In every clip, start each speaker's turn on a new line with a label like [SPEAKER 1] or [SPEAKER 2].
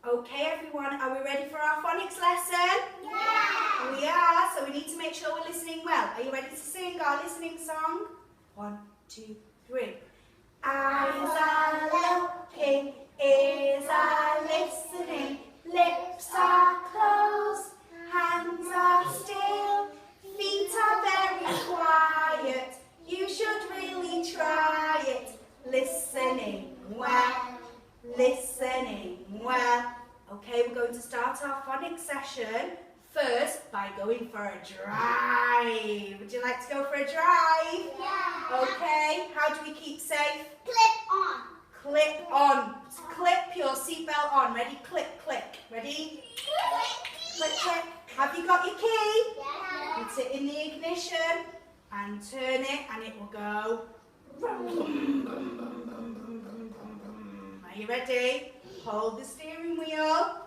[SPEAKER 1] Okay everyone, are we ready for our phonics lesson?
[SPEAKER 2] Yeah!
[SPEAKER 1] We are, so we need to make sure we're listening well. Are you ready to sing our listening song? 1, 2, 3. Eyes are looking, ears are listening, lips are closed, hands are still, feet are very quiet. You should really try it. Listening well, listening well. Okay, we're going to start our phonics session first by going for a drive. Would you like to go for a drive?
[SPEAKER 2] Yeah!
[SPEAKER 1] Okay, how do we keep safe?
[SPEAKER 2] Clip on!
[SPEAKER 1] Clip on. Clip your seatbelt on. Ready? Click, click. Ready? Click, click. Have you got your key?
[SPEAKER 2] Yeah!
[SPEAKER 1] Put it in the ignition and turn it and it will go. Are you ready? Hold the steering wheel. Are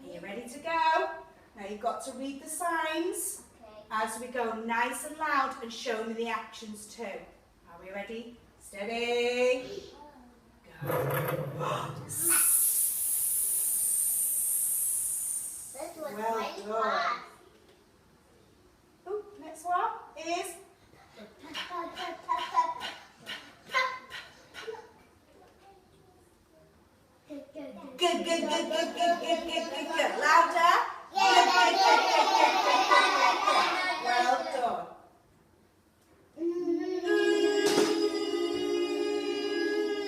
[SPEAKER 1] you ready to go? Now you've got to read the signs as we go nice and loud and show me the actions too. Are we ready? Steady. Go. Well done. Oh, next one is good, good, good, good, good, good, good, good, good. Louder. Good, good, good, good, good, good, good, good. Well done.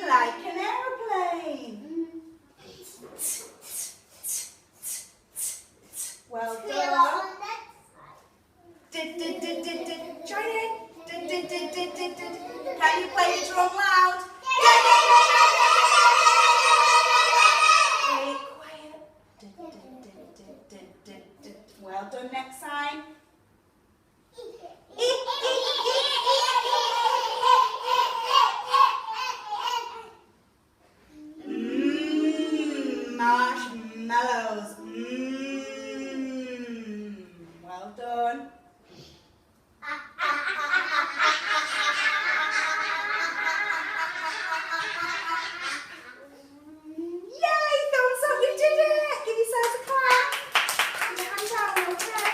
[SPEAKER 1] Like an aeroplane. Well done. Try it. Can you play the drum loud? Play it quiet. Well done. Next sign. Marshmallows. Well done. Yay! Thumbs up, you did it! Give yourselves a clap. Put your hand down, okay?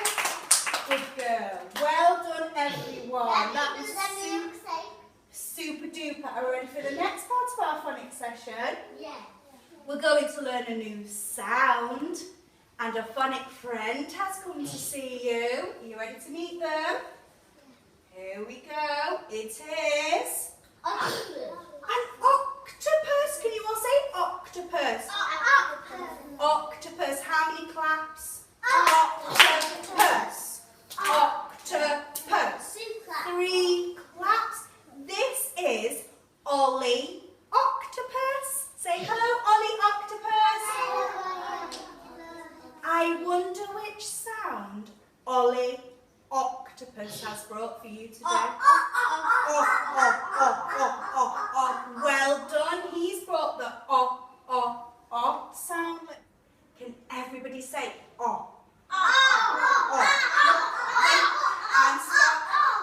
[SPEAKER 1] Good girl. Well done, everyone. That was super duper. Are we ready for the next part of our phonics session?
[SPEAKER 2] Yeah.
[SPEAKER 1] We're going to learn a new sound, and a phonic friend has come to see you. Are you ready to meet them? Here we go. It is an octopus. Can you all say octopus? Octopus. How many claps? Octopus. Octopus. 3 claps. This is Ollie Octopus. Say hello, Ollie Octopus. I wonder which sound Ollie Octopus has brought for you today. Well done. He's brought the sound. Can everybody say And stop.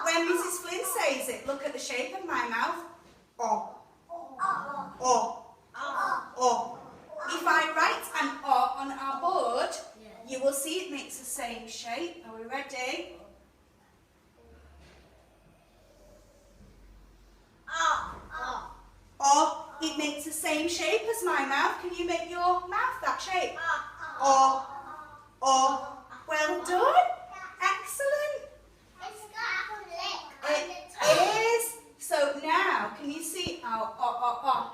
[SPEAKER 1] When Mrs. Flynn says it, look at the shape of my mouth. If I write an on our board, you will see it makes the same shape. Are we ready? It makes the same shape as my mouth. Can you make your mouth that shape? Well done. Excellent. It is. So now, can you see our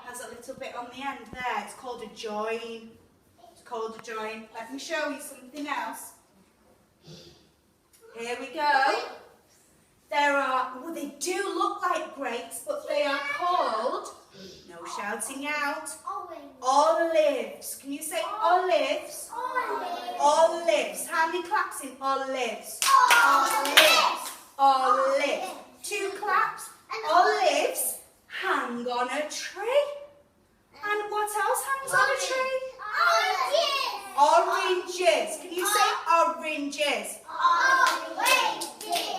[SPEAKER 1] has a little bit on the end there? It's called a join. It's called a join. Let me show you something else. Here we go. There are, well, they do look like grapes, but they are called, no shouting out, olives. Can you say olives? Olives. How many claps in olives? Olives. Olives. 2 claps. Olives hang on a tree. And what else hangs on a tree? Oranges. Can you say oranges?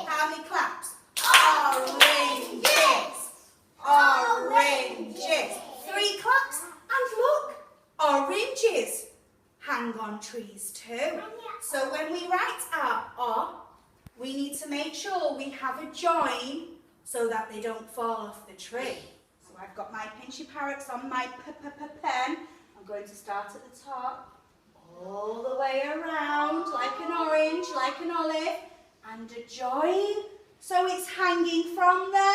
[SPEAKER 1] How many claps? Oranges. Oranges. 3 claps. And look, oranges hang on trees too. So when we write our O, we need to make sure we have a join so that they don't fall off the tree. So I've got my pinchy parrots on my pen. I'm going to start at the top, all the way around, like an orange, like an olive, and a join. So it's hanging from the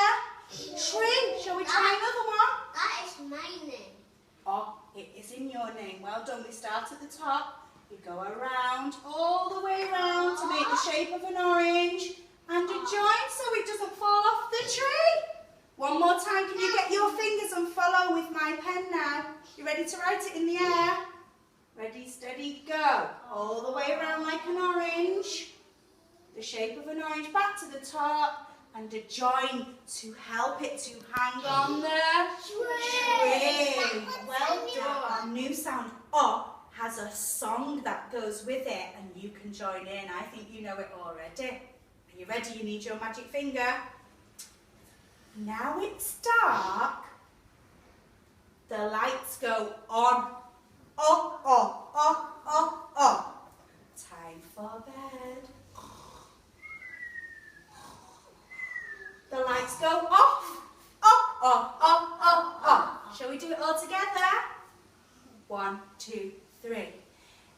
[SPEAKER 1] tree. Shall we try another one?
[SPEAKER 2] That is my name.
[SPEAKER 1] Oh, it is in your name. Well done. We start at the top. We go around, all the way around to make the shape of an orange and a join so it doesn't fall off the tree. One more time. Can you get your fingers and follow with my pen now? You ready to write it in the air? Ready, steady, go. All the way around like an orange. The shape of an orange back to the top and a join to help it to hang on the tree. Well done. Our new sound O has a song that goes with it and you can join in. I think you know it already. Are you ready? You need your magic finger. Now it's dark. The lights go on. Oh, oh, oh, oh, oh. Time for bed. The lights go off. Oh, oh, oh, oh, oh. Shall we do it all together? 1, 2, 3.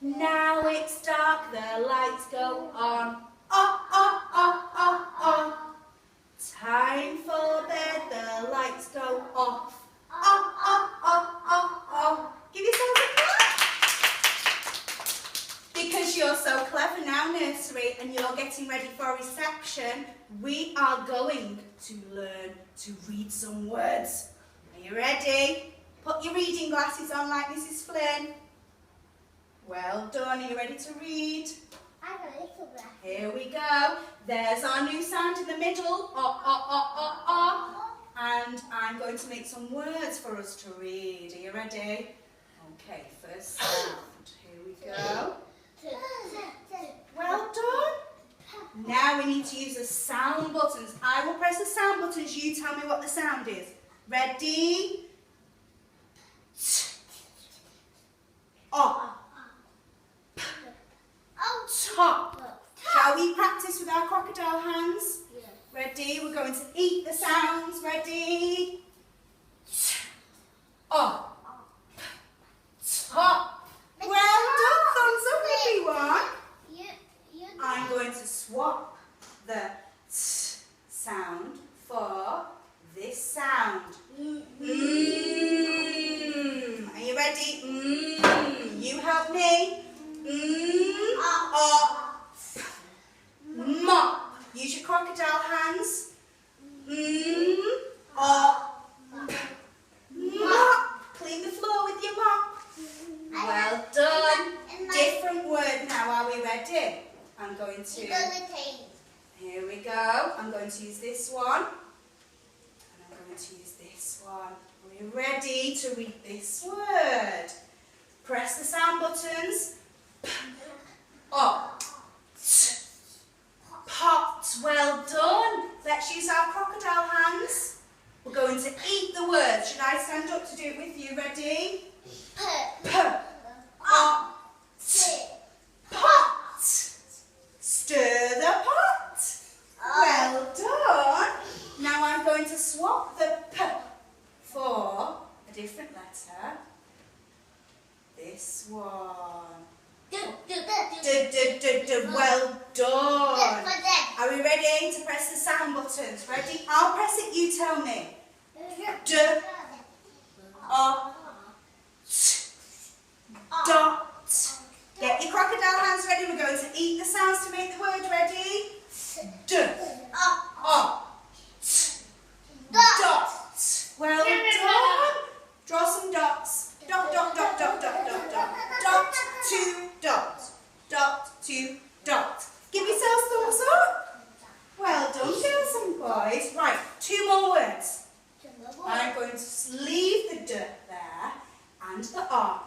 [SPEAKER 1] Now it's dark, the lights go on. Oh, oh, oh, oh, oh. Time for bed, the lights go off. Oh, oh, oh, oh, oh. Give yourself a clap. Because you're so clever now, nursery, and you're getting ready for reception, we are going to learn to read some words. Are you ready? Put your reading glasses on like Mrs. Flynn. Well done. Are you ready to read?
[SPEAKER 2] I have a little bit.
[SPEAKER 1] Here we go. There's our new sound in the middle. Oh, oh, oh, oh, oh. And I'm going to make some words for us to read. Are you ready? Okay, first sound. Here we go. Well done. Now we need to use the sound buttons. I will press the sound buttons. You tell me what the sound is. Ready? Oh. Top. Shall we practice with our crocodile hands?
[SPEAKER 2] Yeah.
[SPEAKER 1] Ready? We're going to eat the sounds. Ready? Oh. Top. Well done. Thumbs up, everyone. I'm going to swap the t sound for this sound. Are you ready? You help me. Mop. Use your crocodile hands. Mop. Clean the floor with your mop. Well done. Different word now. Are we ready? I'm going to. Here we go. I'm going to use this one. And I'm going to use this one. Are we ready to read this word? Press the sound buttons. Pot. Pot. Well done. Let's use our crocodile hands. We're going to eat the word. Should I stand up to do it with you? Ready? Pot. Stir the pot. Well done. Now I'm going to swap the P for a different letter. This one. Well done. Are we ready to press the sound buttons? Ready? I'll press it, you tell me. D, O, T, dot. Get your crocodile hands ready. We're going to eat the sounds to make the word. Ready? D, O, T, dot. Well done. Draw some dots. Dot, dot, dot, dot, dot, dot, dot. Dot to dot. Dot to dot. Give yourselves thumbs up. Well done, girls and boys. Right, 2 more words. I'm going to leave the D there and the R,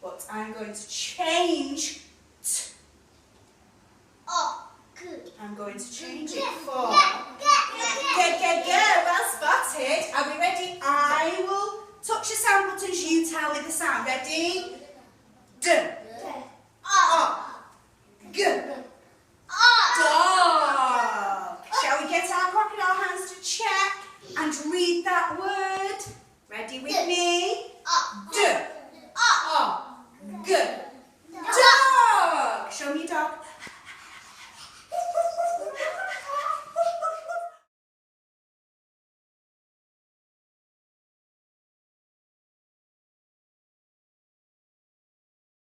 [SPEAKER 1] but I'm going to change T. I'm going to change it for good. Well spotted. Are we ready? I will touch the sound buttons. You tell me the sound. Ready? D. and read that word. Ready with me?